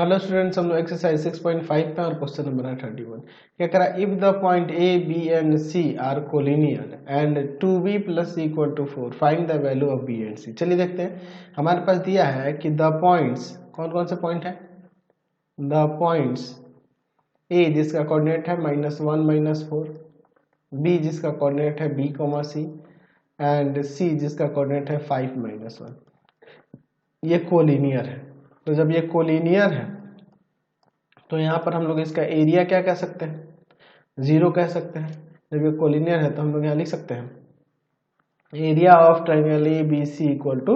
Hello students, हम लोग exercise 6.5 पे और क्वेश्चन नंबर है 31। क्या करा, if the point A B and C are collinear and 2b plus C equal to 4 find the value of B and C. चलिए देखते हैं। हमारे पास दिया है कि द पॉइंट्स, कौन कौन से पॉइंट है, द पॉइंट्स ए जिसका कोऑर्डिनेट है -1 -4, बी जिसका कोऑर्डिनेट है b, सी एंड सी जिसका कोऑर्डिनेट है 5 -1। ये कोलिनियर है। तो जब ये कोलिनियर है तो यहाँ पर हम लोग इसका एरिया क्या कह सकते हैं, 0 कह सकते हैं। जब ये कोलिनियर है तो हम लोग यहाँ लिख सकते हैं area of triangle A B C equal to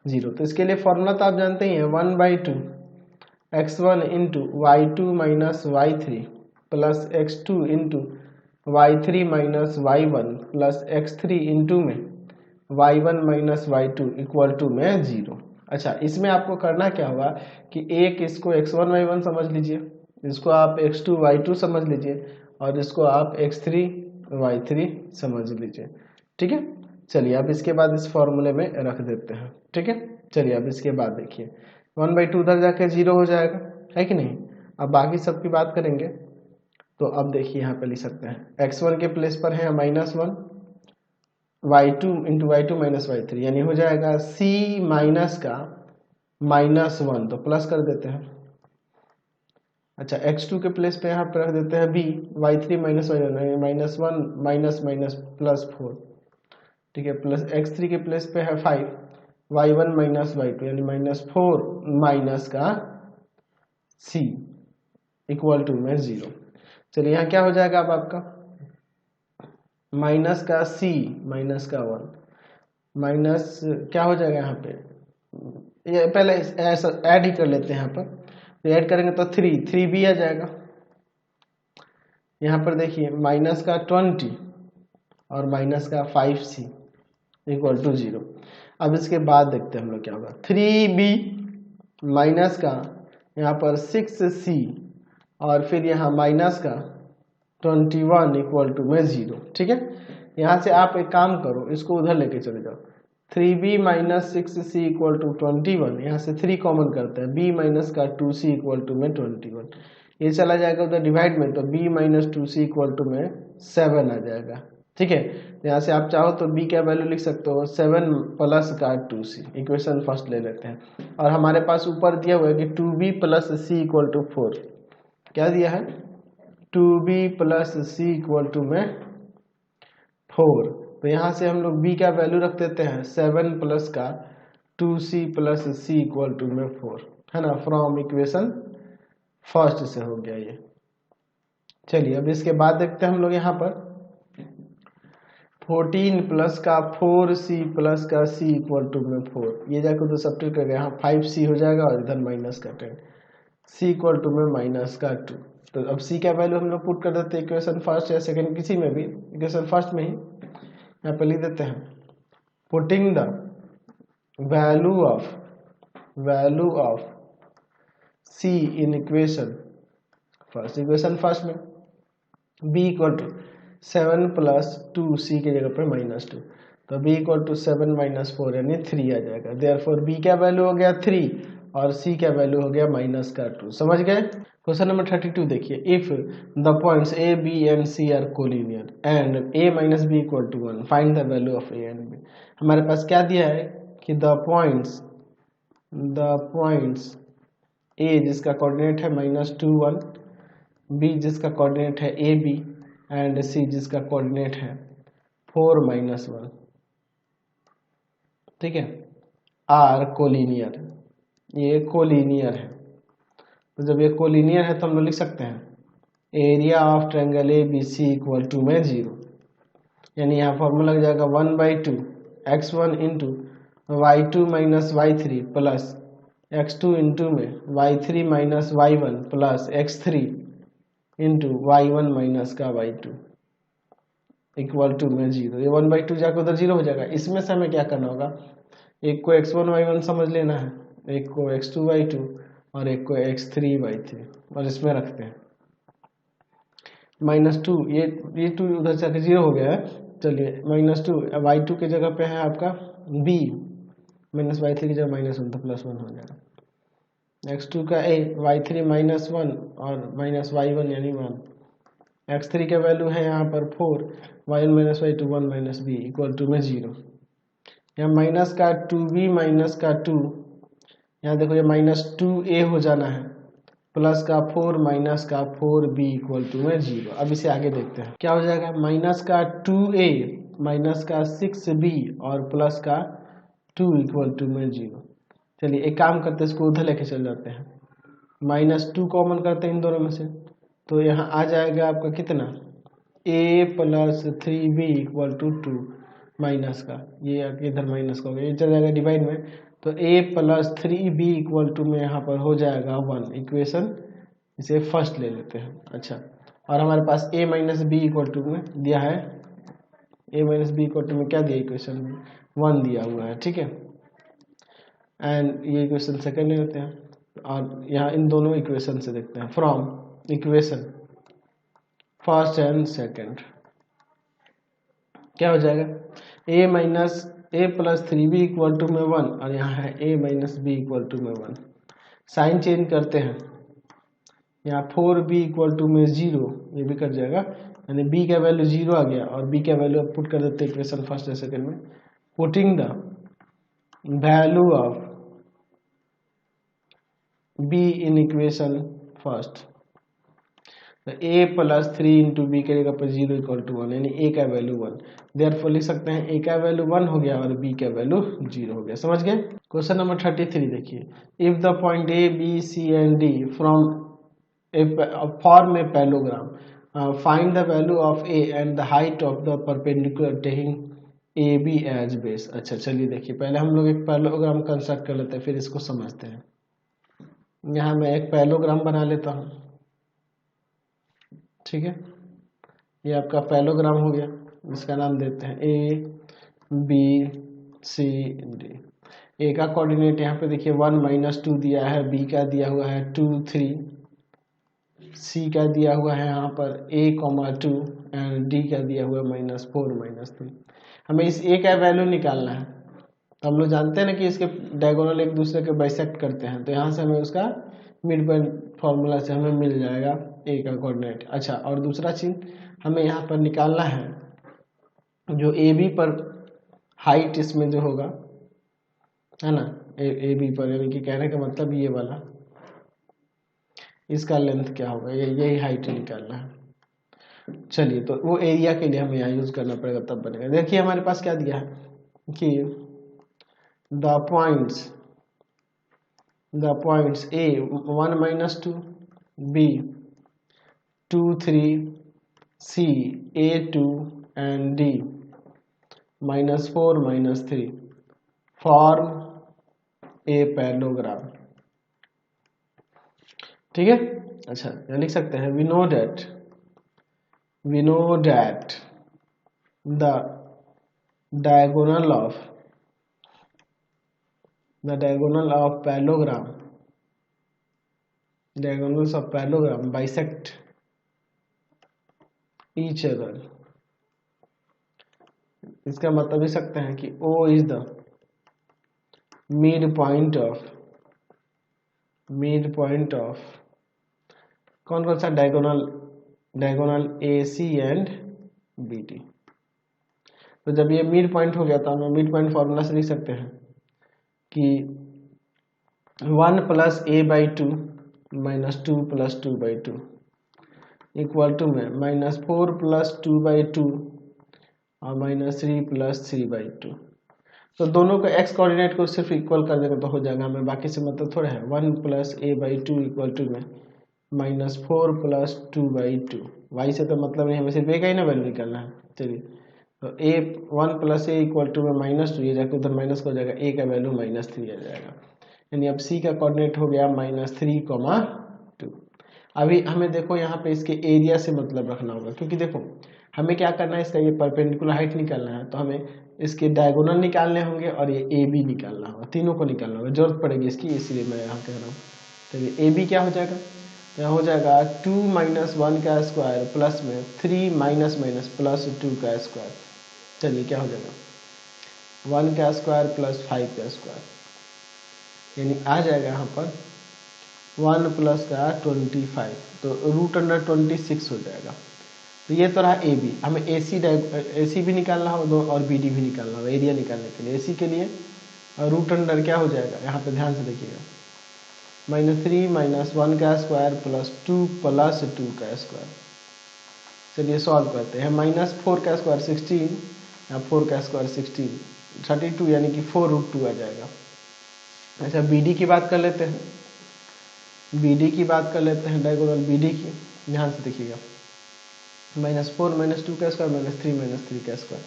0। तो इसके लिए फॉर्मूला तो आप जानते ही हैं, 1/2 x1 into y two minus y three plus x2 into y three minus y one plus x3 into में y1 minus y two equal to में 0। अच्छा, इसमें आपको करना क्या होगा कि एक इसको x1 y1 समझ लीजिए, इसको आप x2 y2 समझ लीजिए और इसको आप x3 y3 समझ लीजिए। ठीक है, चलिए अब इसके बाद इस फॉर्मूले में रख देते हैं। ठीक है, चलिए अब इसके बाद देखिए 1/2 उधर जाके 0 हो जाएगा, है कि नहीं। अब बाकी सब की बात करेंगे तो अब देखिए यहाँ पे लिख सकते हैं x1 के प्लेस पर है -1, y2 into y two minus y three, यानी हो जाएगा c माइनस का -1 तो प्लस कर देते हैं। अच्छा, x2 के प्लेस पे यहाँ पे रख देते हैं b, y3 minus y -1 minus minus plus 4। ठीक है, प्लस x3 के प्लेस पे है 5, y1 माइनस y2 यानी -4 माइनस का c इक्वल टू में 0। चलिए यहाँ क्या हो जाएगा अब आपका माइनस का c माइनस का 1 माइनस क्या हो जाएगा यहाँ पे, ये पहले ऐसा ऐड ही कर लेते हैं। यहाँ पर तो ऐड करेंगे तो 3 भी आ जाएगा। यहाँ पर देखिए माइनस का 20 और माइनस का 5c इक्वल टू 0। अब इसके बाद देखते हैं हम लोग क्या होगा, 3b माइनस का यहाँ पर 6c और फिर यहाँ माइनस का 21 इक्वल टू में 0। ठीक है, यहाँ से आप एक काम करो, इसको उधर लेके चले जाओ, 3b minus 6c equal to 21, यहाँ से 3 कॉमन करते हैं, b माइनस का 2c इक्वल टू में 21, ये चला जाएगा उधर डिवाइड में तो b minus 2c equal to में 7 आ जाएगा। ठीक है, यहाँ से आप चाहो तो b क्या वैल्यू लिख सकते हो, 7 प्लस का 2c, इक्वेशन फर्स्ट ले लेते हैं। और हमारे पास ऊपर दिया हुआ है कि 2b plus c equal to 4, क्या दिया है 2b plus c equal to में 4। तो यहाँ से हम लोग b का वैल्यू रख देते हैं 7 प्लस का 2c plus c equal to में 4, है ना, फ्रॉम इक्वेशन फर्स्ट से हो गया ये। चलिए अब इसके बाद देखते हैं हम लोग यहाँ पर 14 प्लस का 4c प्लस का c इक्वल टू में 4, ये जाकर तो सब्ट्रैक्ट कर गया, यहाँ 5c हो जाएगा और इधर माइनस का 10, c इक्वल टू में माइनस का 2। तो अब c का वैल्यू हम लोग पुट कर देते हैं इक्वेशन फर्स्ट या सेकंड, किसी में भी, इक्वेशन फर्स्ट में ही यहाँ पे लिख देते हैं, putting the value of c in equation first में b equal to 7 plus 2c के जगह पर -2, तो b इक्वल टू 7 माइनस 4 यानी 3 आ जाएगा। देयरफॉर b का वैल्यू हो गया 3 और c का वैल्यू हो गया माइनस का 2। समझ गए। क्वेश्चन नंबर 32 देखिए, if the points a b and c are collinear and a minus b equal to 1 find the value of a and b। हमारे पास क्या दिया है कि द पॉइंट्स a जिसका कोऑर्डिनेट है -2 1, b जिसका कोऑर्डिनेट है a b एंड c जिसका कोऑर्डिनेट है 4 -1, ठीक है, आर कोलिनियर, ये कोलिनियर है। तो जब ये कोलिनियर है तो हम लोग लिख सकते हैं area of triangle A B C equal to में 0, यानी यहाँ फॉर्मूला लग जाएगा 1/2 x1 into y two minus y three plus x2 into में y3 minus y1 plus x3 into y1 minus का y2 इक्वल टू में 0। ये 1/2 जाकर उधर 0 हो जाएगा। इसमें से हमें क्या करना होगा, एक को x1 y1 समझ लेना है, एक को x2 y2 और एक को x3 y3, और इसमें रखते हैं -2, ये 2 उधर जाके 0 हो गया है। चलिए -2 y2 के जगह पे है आपका b माइनस y3 की जगह -1 तो +1 हो जाएगा, x2 का a, y3 -1 और -y1 यानी 1, x3 का वैल्यू है यहाँ पर 4, y1 - y2 1 - b equal to में 0। यहाँ माइनस का 2b माइनस का 2, यहाँ देखो ये -2a हो जाना है, प्लस का 4 माइनस का 4b इक्वल टू में 0। अब इसे आगे देखते हैं क्या हो जाएगा, माइनस का 2a माइनस का 6b और प्लस का 2 इक्वल टू में 0। चलिए एक काम करते हैं, इसको उधर लेके चल जाते हैं, -2 कॉमन करते हैं इन दोनों में से, तो यहाँ आ जाएगा आपका कितना, a + 3b equal to 2, minus का ये इधर माइनस का हो गया, ये चल जाएगा डिवाइड में, तो a + 3b इक्वल टू में यहाँ पर हो जाएगा 1। इक्वेशन इसे फर्स्ट ले लेते हैं। अच्छा, और हमारे पास a - b इक्वल टू में दिया है, a - b इक्वल टू में क्या दिया इक्वेशन में, 1 दिया हुआ है, ठीक है। एंड ये इक्वेशन सेकंड ले लेते हैं, और यहाँ इन दोनों इक्वेशन से देखते हैं, from equation first and second क्या हो जाएगा, a + 3b इक्वल टू में 1 और यहाँ है a - b इक्वल टू में 1। साइन चेंज करते हैं, यहाँ 4b इक्वल टू में 0, ये भी कट जाएगा, यानी b का वैल्यू 0 आ गया, और b का वैल्यू पुट कर देते हैं इक्वेशन फर्स्ट एंड सेकंड में, putting the value of b in equation first, तो a + 3 × b करेगा पर 0 इक्वल टू 1, यानी a का वैल्यू 1, देयरफॉर लिख सकते हैं a का वैल्यू 1 हो गया और b का वैल्यू 0 हो गया। समझ गए। क्वेश्चन नंबर 33 देखिए, if the point a b c and d from form a parallelogram, find the value of a and the height of the perpendicular taking A B as base. अच्छा चलिए देखिए, पहले हम लोग एक पैलोग्राम कंस्ट्रक्ट कर लेते हैं, फिर इसको समझते हैं। यहाँ मैं एक पैलोग्राम बना लेता हूँ, ठीक है, ये आपका पैलोग्राम हो गया, इसका नाम देते हैं ए बी सी डी। ए का कोऑर्डिनेट यहाँ पे देखिए 1 - 2 दिया है, बी का दिया हुआ है 2 3, सी का दिया हुआ है यहाँ पर a, 2 एंड डी का दिया हुआ है -4 - 3। हमें इस a का वैल्यू निकालना है, तो हम लोग जानते हैं ना कि इसके डायगोनल एक दूसरे के बाइसेक्ट करते हैं, तो यहाँ से हमें उसका मिड पॉइंट फॉर्मूला से हमें मिल जाएगा a का कोऑर्डिनेट। अच्छा, और दूसरा चीज हमें यहाँ पर निकालना है जो ए बी पर हाइट इसमें जो होगा, है ना, ए बी पर, यानी कि कहने का मतलब ये वाला, इसका लेंथ क्या होगा, यही हाइट निकालना है। चलिए, तो वो एरिया के लिए हमें यहाँ यूज करना पड़ेगा, तब बनेगा। देखिए हमारे पास क्या दिया है कि the points a 1 - 2, b 2 3, c a2 and d -4 - 3 form a parallelogram, ठीक है। अच्छा, यहाँ लिख सकते हैं, we know that the diagonal of diagonals of parallelogram bisect each other। इसका मतलब लिख सकते हैं कि O is the midpoint of कौन कौन सा डायगोनल AC एंड BD। तो जब ये मिड पॉइंट हो गया तो हम मिड पॉइंट फॉर्मूला से लिख सकते हैं कि 1 + a/2 - 2 + 2/2 इक्वल टू में -4 + 2/2 और -3 + 3/2। तो दोनों का x कोऑर्डिनेट को सिर्फ इक्वल कर देंगे तो हो जाएगा, हमें बाकी से मतलब थोड़ा है। 1 + a/2 इक्वल टू में -4 + 2/2, y से तो मतलब नहीं, हमें सिर्फ a का ही ना वैल्यू निकालना है। चलिए, तो 1 + a इक्वल टू में -2, ये जाकर उधर माइनस हो जाएगा, a का वैल्यू -3 आ जाएगा, यानी अब c का कोऑर्डिनेट हो गया -3, 2। अभी हमें देखो यहाँ पे इसके एरिया से मतलब रखना होगा, क्योंकि देखो हमें क्या करना है, इसका ये परपेंडिकुलर हाइट निकालना है, तो हमें इसके डायगोनल निकालने होंगे और ये ए बी निकालना होगा, तीनों को निकालना होगा, जरूरत पड़ेगी इसकी, इसलिए मैं यहाँ कह रहा हूँ। चलिए, ए बी क्या हो जाएगा, यहाँ हो जाएगा 2 - 1 का स्क्वायर प्लस में 3 - +2 का स्क्वायर। चलिए क्या हो जाएगा, 1 का स्क्वायर + 5 का स्क्वायर, यानी आ जाएगा यहाँ पर 1 प्लस का 25, तो √26 हो जाएगा। तो ये तो रहा ए बी। हमें ए सी भी निकालना होगा और बी डी भी निकालना होगा एरिया निकालने के लिए। ए सी के लिए √अंडर क्या हो जाएगा, यहाँ पे ध्यान से देखिएगा, -3 - 1 का स्क्वायर प्लस 2 प्लस 2 का स्क्वायर। चलिए सॉल्व करते हैं। -4 का स्क्वायर 16, या 4 का स्क्वायर 16, 32 यानी कि 4√2 आ जाएगा। अच्छा बी डी की बात कर लेते हैं, BD की बात कर लेते हैं, डायगोनल BD की। ध्यान से देखिएगा, -4 - 2 का स्क्वायर -3 - 3 का स्क्वायर,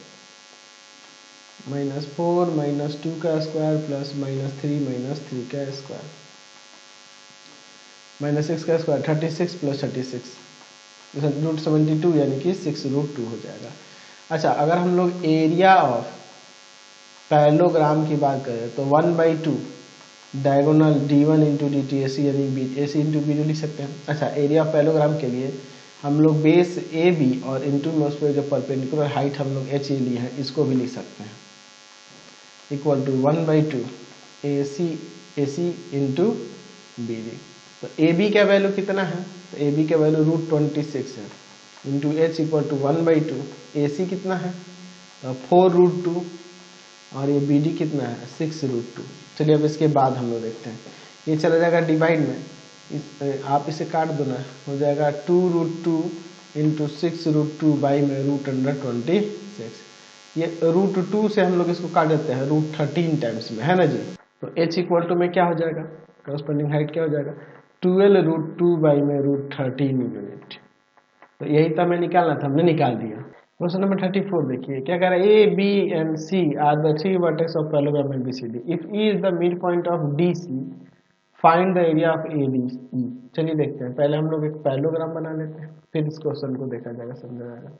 -4 - 2 का स्क्वायर प्लस -3 - 3 का स्क्वायर, -6 का स्क्वायर 36 प्लस 36 √72 यानी कि 6√2 हो जाएगा। अच्छा अगर हम लोग एरिया ऑफ पैरेललोग्राम की बात करें तो 1/2 diagonal D1 into dt AC यानी AC इंटू BD लिख सकते हैं। अच्छा एरिया ऑफ पैरेललोग्राम के लिए हम लोग बेस AB और इंटू में उस पर जो परपेंडिकुलर हाइट हम लोग HA लिए हैं इसको भी लिख सकते हैं, equal to 1/2 AC into BD। तो AB का वैल्यू कितना है, तो AB का वैल्यू √26 है, into H equal to 1/2, AC कितना है तो 4√2 और ये BD कितना है 6√2। चलिए अब इसके बाद हम लोग देखते हैं, ये चला जाएगा डिवाइड में, आप इसे काट दो ना, हो जाएगा 2√2 इंटू 6√2 बाई में √26। ये √2 से हम लोग इसको काट देते हैं √13 टाइम्स में, है ना जी। तो H इक्वल टू में क्या हो जाएगा, करस्पॉन्डिंग हाइट क्या हो जाएगा 12√2 बाई में √13 यूनिट। तो यही तो हमें निकालना था, हमने निकाल दिया। क्वेश्चन नंबर 34 देखिए क्या कह रहा है, A, B and C are the three vertex of parallelogram ABCD. If E is the midpoint of DC, find the area of ADE. चलिए देखते हैं, पहले हम लोग एक पैरेललोग्राम बना लेते हैं, फिर इस क्वेश्चन को देखा जाएगा, समझा जाएगा।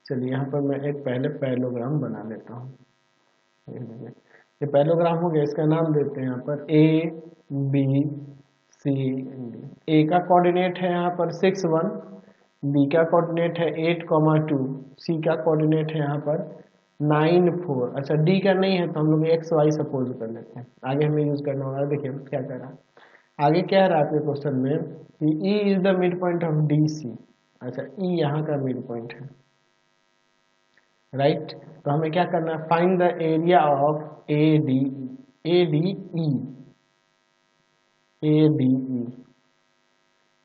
चलिए यहाँ पर मैं एक पहले पैरेललोग्राम बना लेता हूँ। ये पैरेललोग्राम हो गया, इसका नाम देते हैं यहाँ पर A, B, C, D। A का कोऑर्डिनेट है यहाँ पर 6, 1, बी का कोऑर्डिनेट है 8,2, सी का कोऑर्डिनेट है यहाँ पर 9, 4। अच्छा डी का नहीं है तो हम लोग एक्स वाई सपोज कर लेते हैं, आगे हमें यूज करना होगा। देखिए क्या कह रहा है, आगे क्या है आपके क्वेश्चन में कि E is the mid point of D C. अच्छा ई यहाँ का मिड पॉइंट है, राइट। तो हमें क्या करना है, find the area of A D E, A D E, A D E,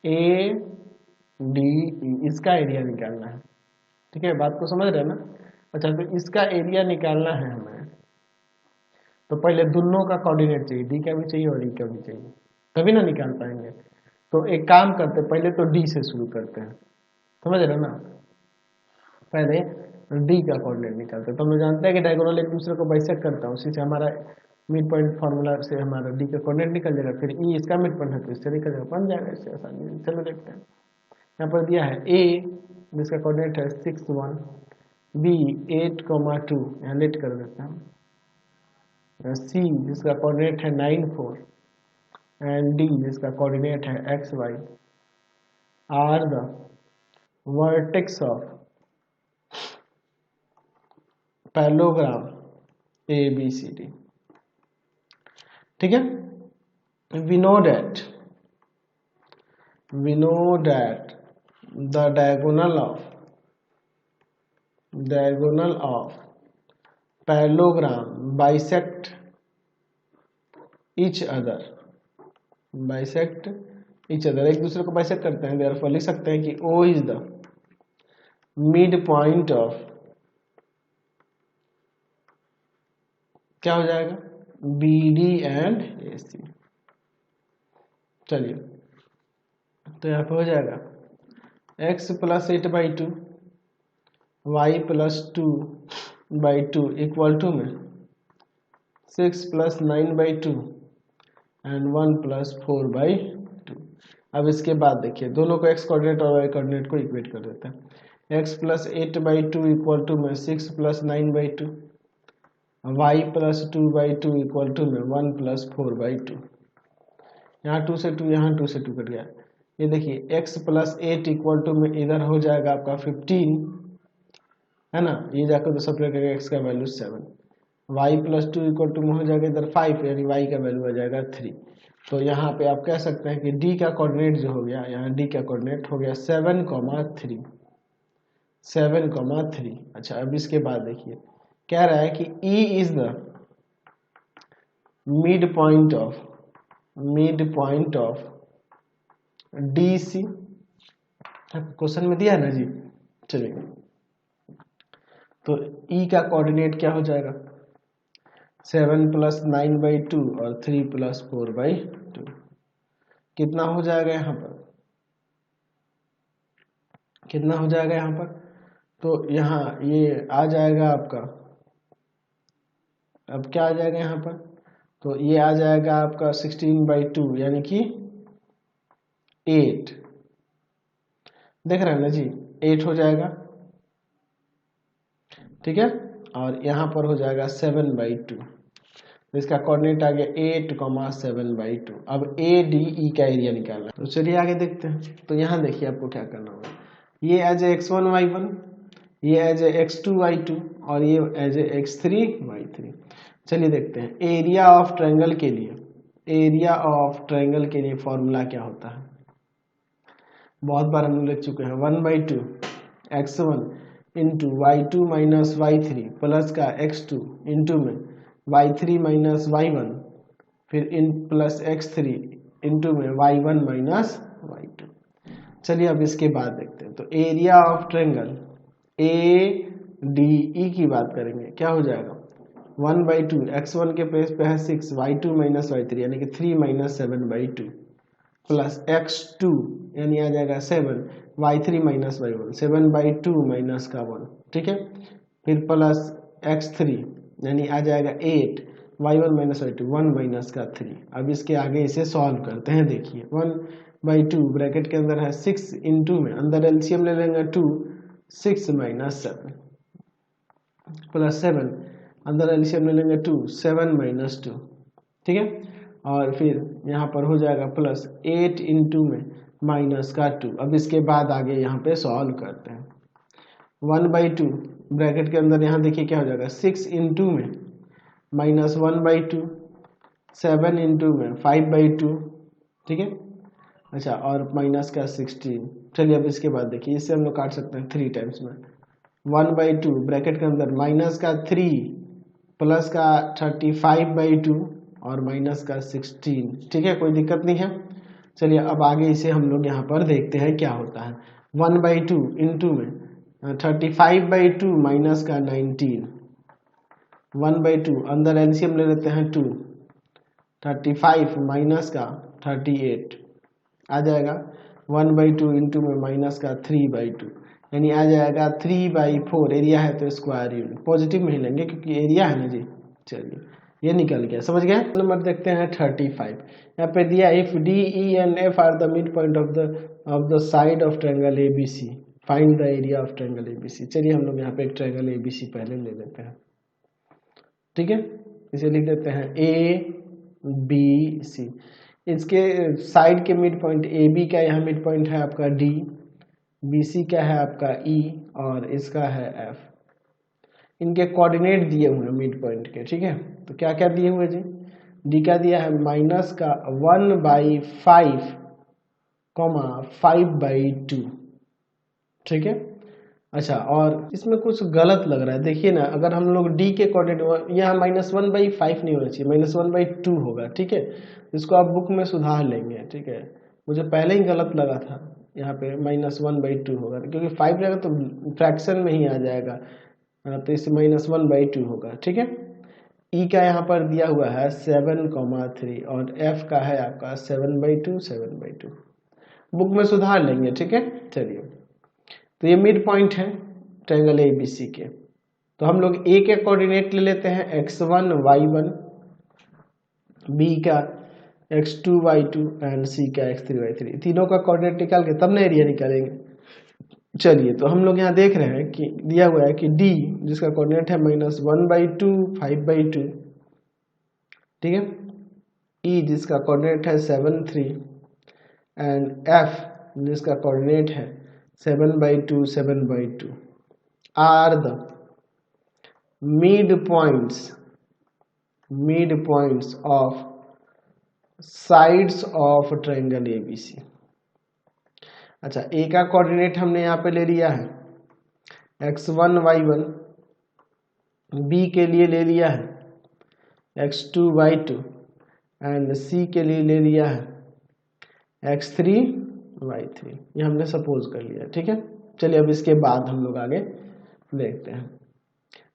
A D इसका एरिया निकालना है, ठीक है, बात को समझ रहे हैं ना। अच्छा तो इसका एरिया निकालना है हमें, तो पहले दोनों का कोऑर्डिनेट चाहिए, डी का भी चाहिए और ई का भी चाहिए, तभी ना निकाल पाएंगे। तो एक काम करते हैं, पहले तो डी से शुरू करते हैं, समझ रहे हैं ना। पहले डी का कोऑर्डिनेट निकालते हैं, तो हम जानते हैं कि डायगोनल एक दूसरे को बाइसेक्ट करता है, उसी से हमारा मिड पॉइंट फार्मूला से हमारा डी का कोऑर्डिनेट निकल जाएगा, फिर ई इसका मिड पॉइंट है तो इससे निकल जाएगा, बन जाएगा इससे आसानी। चलो देखते हैं, यहाँ पर दिया है ए जिसका कोऑर्डिनेट है 6, 1, बी 8,2, यहाँ लेट कर देते हैं, सी जिसका कोऑर्डिनेट है 9, 4 एंड डी जिसका कोऑर्डिनेट है X Y are the vertex of parallelogram ABCD। ठीक है, we know that the diagonal of parallelogram bisect each other, एक दूसरे को बाइसेक्ट करते हैं, therefore लिख सकते हैं कि O is the midpoint of, क्या हो जाएगा, BD and AC। चलिए तो यहाँ पे हो जाएगा x + 8/2 y + 2/2 इक्वल टू में 6 + 9/2 एंड 1 + 4/2। अब इसके बाद देखिए दोनों को x कोऑर्डिनेट और y कोऑर्डिनेट को इक्वेट कर देते हैं, x + 8/2 इक्वल टू में 6 + 9/2, y + 2/2 इक्वल टू में 1 + 4/2। यहाँ 2 से 2, यहाँ 2 से 2 कट गया। ये देखिए x + 8 इक्वल टू में इधर हो जाएगा आपका 15, है ना, ये जाकर तो सब्ट्रैक्ट करेगा x का वैल्यू 7, y + 2 इक्वल टू में हो जाएगा इधर 5, यानी y का वैल्यू आ जाएगा 3। तो यहाँ पे आप कह सकते हैं कि डी का कोऑर्डिनेट जो हो गया, यहाँ डी का कोऑर्डिनेट हो गया 7,3, 7,3। अच्छा, अब इसके बाद देखिए कह रहा है कि E is the mid point of DC। Question में दिया है ना जी। चलिए, तो E का कोऑर्डिनेट क्या हो जाएगा, 7 + 9/2 और 3 + 4/2, कितना हो जाएगा यहाँ पर, कितना हो जाएगा यहाँ पर, तो यहाँ ये आ जाएगा आपका, अब क्या आ जाएगा यहाँ पर, तो ये आ जाएगा आपका 16/2 यानी कि 8, देख रहे हैं ना जी, 8 हो जाएगा, ठीक है। और यहाँ पर हो जाएगा 7/2, तो इसका कोऑर्डिनेट आ गया 8,7/2। अब ADE का एरिया निकालना है, तो चलिए आगे देखते हैं। तो यहाँ देखिए आपको क्या करना होगा, ये एज ए x1y1, ये एज ए x2y2 और ये एज ए x3y3। चलिए देखते हैं एरिया ऑफ ट्रायंगल के लिए, एरिया ऑफ ट्रायंगल के लिए फॉर्मूला क्या होता है, बहुत बार हम लिख चुके हैं, 1/2 x1 into y2 minus y3 plus का x2 इंटू में y3 माइनस y1 फिर इन प्लस x3 इंटू में y1 माइनस y2। चलिए अब इसके बाद देखते हैं, तो एरिया ऑफ ट्रायंगल ADE की बात करेंगे, क्या हो जाएगा, 1/2 x1 के प्लेस पे है 6, y2 माइनस y3 यानी कि 3 - 7/2 प्लस x2 यानी आ जाएगा 7, y3 माइनस y1 7/2 माइनस का 1, ठीक है। फिर प्लस x3 यानी आ जाएगा 8, y1 माइनस y2 1 माइनस का 3। अब इसके आगे इसे सॉल्व करते हैं, देखिए 1/2 ब्रैकेट के अंदर है 6 इंटू में अंदर एलसीएम ले लेंगे 2, 6 - 7 प्लस 7 अंदर एलसीएम ले लेंगे 2, 7 - 2, ठीक है। और फिर यहाँ पर हो जाएगा प्लस 8 इंटू में माइनस का 2। अब इसके बाद आगे यहाँ पे सॉल्व करते हैं, 1/2 ब्रैकेट के अंदर यहाँ देखिए क्या हो जाएगा, 6 इंटू में माइनस 1/2, 7 इंटू में 5/2, ठीक है। अच्छा, और माइनस का 16। चलिए अब इसके बाद देखिए, इससे हम लोग काट सकते हैं 3 टाइम्स में, 1/2 ब्रैकेट के अंदर माइनस का 3 प्लस का 35/2 और माइनस का 16, ठीक है, कोई दिक्कत नहीं है। चलिए अब आगे इसे हम लोग यहाँ पर देखते हैं क्या होता है, 1/2 इंटू में 35/2 माइनस का 19, 1/2 अंदर एलसीएम ले लेते हैं 2, 35 माइनस का 38 आ जाएगा, 1/2 इंटू में माइनस का 3/2 यानी आ जाएगा 3/4। एरिया है तो स्क्वायर यूनिट पॉजिटिव में ही लेंगे क्योंकि एरिया है ना जी। चलिए ये निकल गया, समझ गए। नंबर देखते हैं 35, यहाँ पे दिया if D E and F R the mid point of the side of triangle ABC find the area of triangle ABC. चलिए हम लोग यहाँ पे एक ट्रायंगल एबीसी पहले ले लेते हैं, ठीक है, इसे लिख देते हैं ABC। इसके साइड के मिड पॉइंट AB का यहाँ मिड पॉइंट है आपका D, BC का है आपका E और इसका है F। इनके कोऑर्डिनेट दिए हुए हैं मिड पॉइंट के, ठीक है। तो क्या क्या दिए हुए जी, D का दिया है माइनस का 1/5, 5/2, ठीक है। अच्छा, और इसमें कुछ गलत लग रहा है, देखिए ना, अगर हम लोग D के कोऑर्डिनेट यहाँ -1/5 नहीं होना चाहिए, -1/2 होगा, ठीक है। इसको आप बुक में सुधार लेंगे, ठीक है। मुझे पहले ही गलत लगा था, यहाँ पे -1/2 होगा क्योंकि 5 रहेगा तो फ्रैक्शन में ही आ जाएगा, तो इसे -1/2 होगा, ठीक है। E का यहाँ पर दिया हुआ है 7,3 और F का है आपका 7/2, 7/2, बुक में सुधार लेंगे, ठीक है। चलिए, तो ये मिड पॉइंट है ट्रायंगल ABC के। तो हम लोग A के कोऑर्डिनेट ले लेते हैं x1 y1, B का x2 y2 एंड C का x3 y3। तीनों का कोऑर्डिनेट निकाल के तब ना एरिया निकालेंगे। चलिए, तो हम लोग यहाँ देख रहे हैं कि दिया हुआ है कि D जिसका कोऑर्डिनेट है -1/2, 5/2, ठीक है, E जिसका कोऑर्डिनेट है 7, 3 एंड F जिसका कोऑर्डिनेट है 7/2, 7/2 are the mid points of sides of triangle ABC. अच्छा, ए का कोऑर्डिनेट हमने यहाँ पे ले लिया है x1 y1, बी के लिए ले लिया है x2 y2 एंड सी के लिए ले लिया है x3 y3। ये हमने सपोज कर लिया, ठीक है। चलिए अब इसके बाद हम लोग आगे देखते हैं।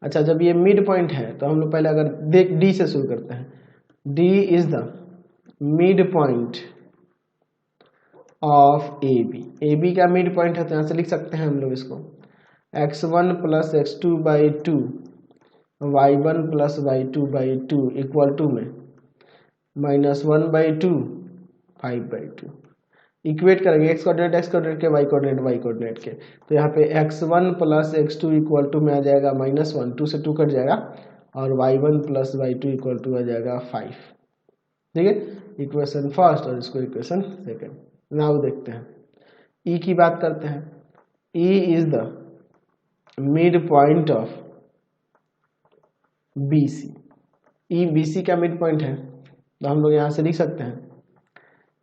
अच्छा, जब ये मिड पॉइंट है तो हम लोग पहले अगर देख डी से शुरू करते हैं। D is the mid point of A B. A B का मिड पॉइंट है तो यहाँ से लिख सकते हैं हम लोग इसको x1 plus x2 by 2 y1 plus y2 by 2 equal to में -1 बाई 2 5 बाई 2। इक्वेट करेंगे x कोऑर्डिनेट के, y कोऑर्डिनेट के। तो यहाँ पे x1 plus x2 equal to में आ जाएगा -1, 2 से 2 कट जाएगा, और y1 plus y2 equal to आ जाएगा 5। ठीक है, इक्वेशन फर्स्ट और इसको इक्वेशन सेकंड। नाउ देखते हैं ई की बात करते हैं। E is the mid point of B C. E B C का मिड पॉइंट है तो हम लोग यहाँ से लिख सकते हैं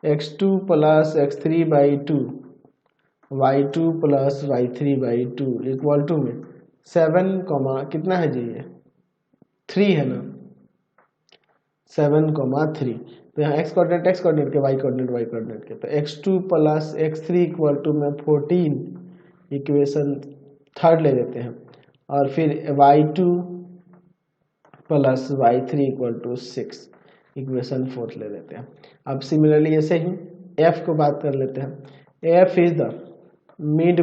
x2 plus x3 by 2 y2 plus y3 by 2 equal to में 7 कितना है जी, ये 3 है ना, 7, 3। तो यहाँ x कोऑर्डिनेट के, y कोऑर्डिनेट के। तो x2 plus x3 equal to में 14 इक्वेशन थर्ड ले लेते हैं, और फिर y2 plus y3 equal to 6 equation fourth ले लेते हैं। अब सिमिलरली ऐसे ही f को बात कर लेते हैं। f is the mid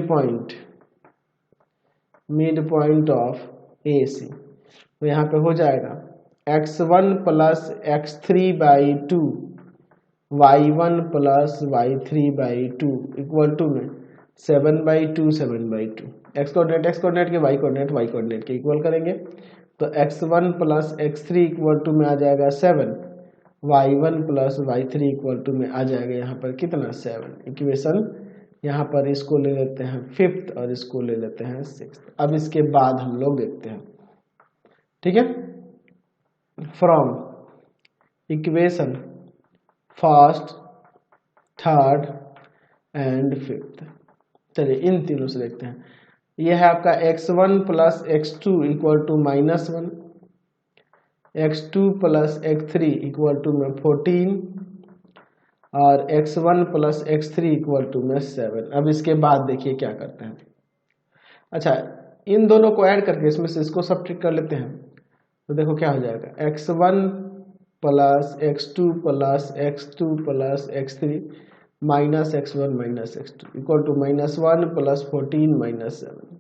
point of A C. तो यहाँ पे हो जाएगा x1 plus x3 by 2 y1 plus y3 by 2 equal to में 7 बाई 2 x कोऑर्डिनेट के, y कोऑर्डिनेट के इक्वल करेंगे। तो x1 plus x3 equal to में आ जाएगा 7, y1 plus y3 equal to में आ जाएगा यहाँ पर कितना 7। इक्वेशन यहाँ पर इसको ले लेते हैं फिफ्थ और इसको ले लेते हैं सिक्स्थ। अब इसके बाद हम लोग देखते हैं, ठीक है, from equation first, third and fifth. चलिए इन तीनों से देखते हैं। यह है आपका x1 plus x2 equal to -1, x2 plus x3 equal to में 14 और x1 plus x3 equal to में 7। अब इसके बाद देखिए क्या करते हैं। अच्छा, इन दोनों को ऐड करके इसमें से इसको सब्ट्रैक्ट कर लेते हैं। तो देखो क्या हो जाएगा, x1 plus x2 plus x2 plus x3 minus x1 minus x2 equal to -1 plus 14 -7।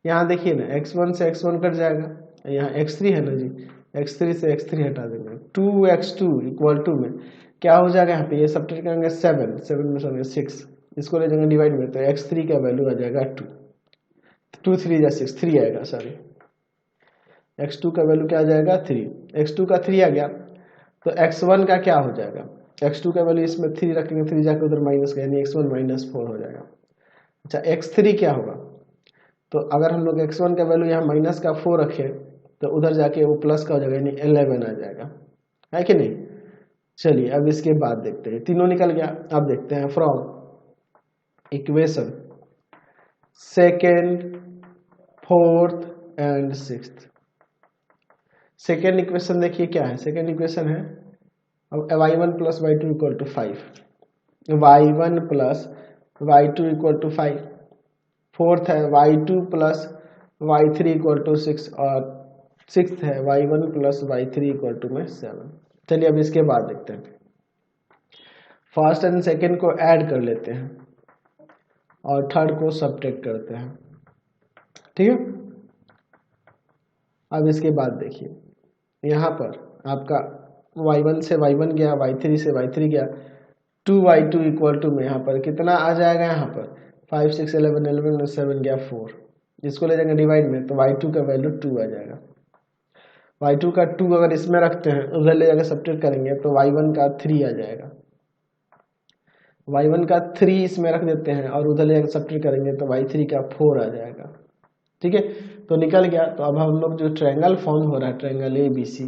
यहाँ देखिए ना, x1 से x1 कट जाएगा, यहाँ x3 है ना जी, x3 से x3 हटा देंगे, 2x2 इक्वल टू में क्या हो जाएगा, यहाँ पे ये सब्ट्रैक्ट करेंगे 7 में से 6, इसको ले जाएंगे डिवाइड में, तो x3 का वैल्यू आ जाएगा 2, 2 3 जा 6, 3 आएगा, सॉरी x2 का वैल्यू क्या आ जाएगा 3, x2 का 3 आ गया। तो x1 का क्या हो जाएगा, x2 का वैल्यू इसमें 3 रखेंगे, 3 जाकर उधर माइनस का, यानी x1 -4 हो जाएगा। अच्छा, x3 क्या होगा, तो अगर हम लोग x1 का वैल्यू यहाँ माइनस का 4 रखें तो उधर जाके वो प्लस का हो जाएगा, यानी 11 आ जाएगा, है कि नहीं। चलिए अब इसके बाद देखते हैं, तीनों निकल गया। अब देखते हैं from equation second, fourth and sixth. Second equation देखिए क्या है, सेकेंड इक्वेशन है अब y1 plus y2 equal to 5, y1 plus y2 equal to 5। Fourth है y2 plus y3 equal to 6, और सिक्स्थ है y1 plus y3 equal to में 7। चलिए अब इसके बाद देखते हैं, फर्स्ट एंड सेकेंड को ऐड कर लेते हैं और थर्ड को सब्ट्रैक्ट करते हैं, ठीक है। अब इसके बाद देखिए, यहाँ पर आपका y1 से y1 गया, y3 से y3 गया, 2y2 इक्वल टू में यहाँ पर कितना आ जाएगा, यहाँ पर 5 6 11 11 में 7 गया 4, इसको ले जाएंगे डिवाइड में, तो y2 का वैल्यू 2 आ जाएगा। y2 का 2 अगर इसमें रखते हैं, उधर ले जाकर सब्ट्रैक्ट करेंगे तो y1 का 3 आ जाएगा, y1 का 3 इसमें रख देते हैं और उधर ले जाकर सब्ट्रैक्ट करेंगे तो y3 का 4 आ जाएगा, ठीक है। तो निकल गया। तो अब हम लोग जो ट्रायंगल फॉर्म हो रहा है, ट्रायंगल ABC,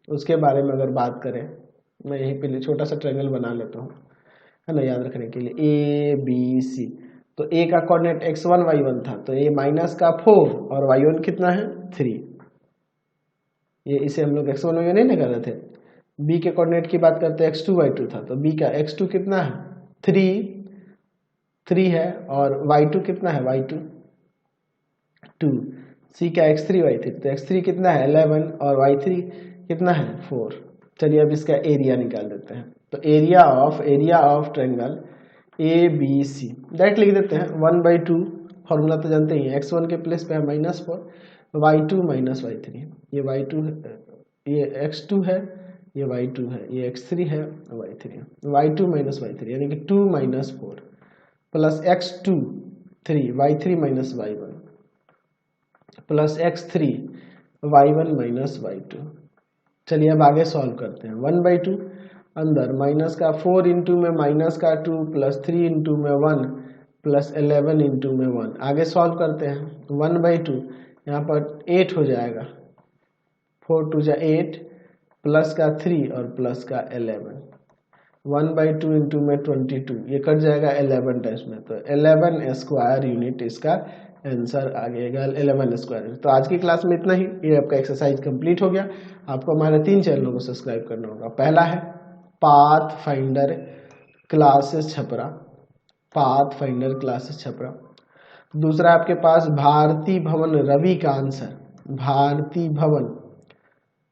उसके बारे में अगर बात करें मैं यहीं पे छोटा सा ट्रायंगल बना लेता हूँ, है ना, याद रखने के लिए। ए बी सी, तो ए का कोऑर्डिनेट x1 y1 था, तो ए माइनस का 4 और y1 कितना है 3। ये इसे हम लोग x1 y1 नहीं कर रहे थे। बी के कोऑर्डिनेट की बात करते हैं, x2 y2 था, तो बी का x2 कितना है 3 है, और y2 कितना है y2 2। सी का x3 y3, तो x3 कितना है 11 और y3 कितना है 4। चलिए अब इसका एरिया निकाल देते हैं। तो area of triangle A B C direct लिख देते हैं 1/2, फॉर्मूला तो जानते ही हैं, x1 के प्लेस पे है -4, y2 माइनस y3, ये y2 है, ये x2 है, ये y2 है, ये x3 है, y3 है, y2 माइनस y3 यानी कि 2 - 4 plus x2 3, y3 minus y1 plus x3 y1 minus y2। चलिए अब आगे सॉल्व करते हैं। 1/2 अंदर माइनस का 4 इंटू में माइनस का 2 प्लस 3 इंटू में 1 प्लस 11 इंटू में 1। आगे सॉल्व करते हैं। 1/2 यहाँ पर 8 हो जाएगा, 4 2 जा 8 प्लस का 3 और प्लस का 11। 1/2 इंटू में 22, ये कट जाएगा 11 टाइम्स में, तो 11 स्क्वायर यूनिट इसका आंसर आ गया 11 स्क्वायर। तो आज की क्लास में इतना ही। ये आपका एक्सरसाइज कंप्लीट हो गया। आपको हमारे 3 चैनलों को सब्सक्राइब करना होगा। पहला है path finder classes Chhapra, path finder classes Chhapra. दूसरा आपके पास भारती भवन रविकांत सर, भारती भवन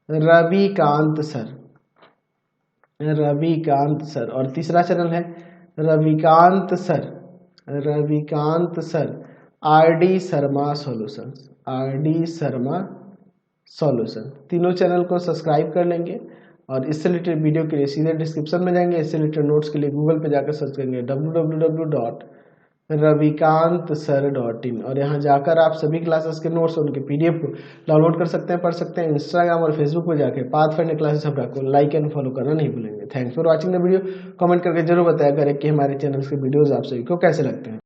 रविकांत सर, रविकांत सर। और तीसरा चैनल है Ravikant sir, Ravikant sir RD Sharma solutions, RD Sharma solution. तीनों चैनल को सब्सक्राइब कर लेंगे और इससे रिलेटेड वीडियो के लिए सीधे डिस्क्रिप्शन में जाएंगे। इससे रिलेटेड नोट्स के लिए गूगल पे जाकर सर्च करेंगे www.ravikantsir.in और यहाँ जाकर आप सभी क्लासेस के नोट्स और उनके पीडीएफ को डाउनलोड कर सकते हैं, पढ़ सकते हैं। इंस्टाग्राम और फेसबुक पे जाकर पाथ फाइंडर क्लासेस छपरा को लाइक एंड फॉलो करना नहीं भूलेंगे। Thanks for watching the video. Comment करके जरूर बताया करें कि हमारे चैनल के वीडियोज आप सभी को कैसे लगते हैं।